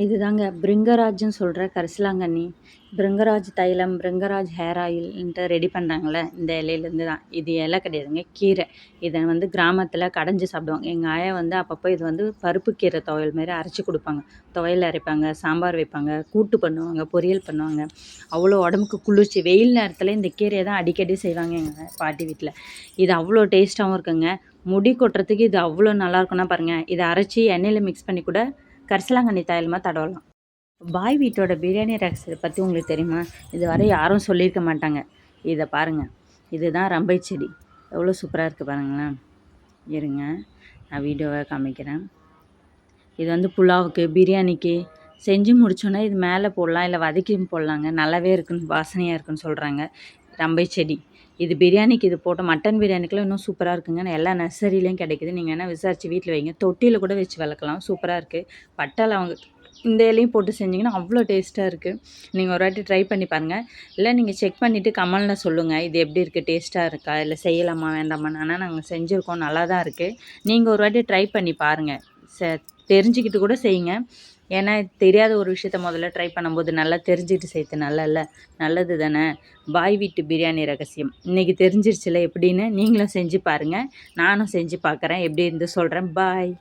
இதுதாங்க பிருங்கராஜ்ன்னு சொல்கிற கரிசலாங்கண்ணி. பிருங்கராஜ் தைலம், பிருங்கராஜ் ஹேர் ஆயில்ன்ட்டு ரெடி பண்ணுறாங்கள்ல, இந்த இலையிலேருந்து தான். இது இலை கிடையாதுங்க, கீரை. இதை வந்து கிராமத்தில் கடைஞ்சி சாப்பிடுவாங்க. எங்கள் ஆயா வந்து அப்பப்போ இது வந்து பருப்பு கீரை துவையல் மாரி அரைச்சி கொடுப்பாங்க. துவையல் அரைப்பாங்க, சாம்பார் வைப்பாங்க, கூட்டு பண்ணுவாங்க, பொரியல் பண்ணுவாங்க. அவ்வளோ உடம்புக்கு குளிர்ச்சி. வெயில் நேரத்தில் இந்த கீரையை தான் அடிக்கடி செய்வாங்க எங்கள் பாட்டி வீட்டில். இது அவ்வளோ டேஸ்ட்டாகவும் இருக்குங்க. முடி கொட்டுறதுக்கு இது அவ்வளோ நல்லாயிருக்குன்னா பாருங்கள். இதை அரைச்சி எண்ணெயில் மிக்ஸ் பண்ணி கூட கரிசலாங்கண்ணி தைலமாக தடவலாம். பாய் வீட்டோட பிரியாணி ரகசியத்தை பற்றி உங்களுக்கு தெரியுமா? இதுவரை யாரும் சொல்லியிருக்க மாட்டாங்க. இதை பாருங்கள், இதுதான் ரம்பை செடி. எவ்வளோ சூப்பராக இருக்குது பாருங்களேன். இருங்க, நான் வீடியோவை காமிக்கிறேன். இது வந்து புலாவுக்கு, பிரியாணிக்கு செஞ்சு முடிச்சோன்னே இது மேலே போடலாம், இல்லை வதக்கியும் போடலாங்க. நல்லாவே இருக்குன்னு, வாசனையாக இருக்குன்னு சொல்கிறாங்க. ரம்பை செடி இது பிரியாணிக்கு இது போட்ட மட்டன் பிரியாணிக்கெலாம் இன்னும் சூப்பராக இருக்குங்க. எல்லா நர்சரிலையும் கிடைக்குது. நீங்கள் என்ன விசாரித்து வீட்டில் வைங்க. தொட்டியில் கூட வச்சு வளர்க்கலாம். சூப்பராக இருக்குது. பட்டை லவங்க இந்த இலையும் போட்டு செஞ்சிங்கன்னா அவ்வளோ டேஸ்ட்டாக இருக்குது. நீங்கள் ஒரு வாட்டி ட்ரை பண்ணி பாருங்கள். இல்லை நீங்கள் செக் பண்ணிவிட்டு கமெண்டில் சொல்லுங்கள், இது எப்படி இருக்குது, டேஸ்ட்டாக இருக்கா, இல்லை செய்யலாமா வேண்டாமான்னு. ஆனால் நாங்கள் செஞ்சுருக்கோம், நல்லா தான் இருக்குது. நீங்கள் ஒரு வாட்டி ட்ரை பண்ணி பாருங்கள். தெரிஞ்சுக்கிட்டு கூட செய்யுங்க. ஏன்னா தெரியாத ஒரு விஷயத்த முதல்ல ட்ரை பண்ணும்போது நல்லா தெரிஞ்சுக்கிட்டு செய்யறது நல்லது தானே. பாய் வீட்டு பிரியாணி ரகசியம் இன்றைக்கி தெரிஞ்சிருச்சுல எப்படின்னு. நீங்களும் செஞ்சு பாருங்கள். நானும் செஞ்சு பார்க்குறேன், எப்படி இருந்து சொல்கிறேன். பாய்.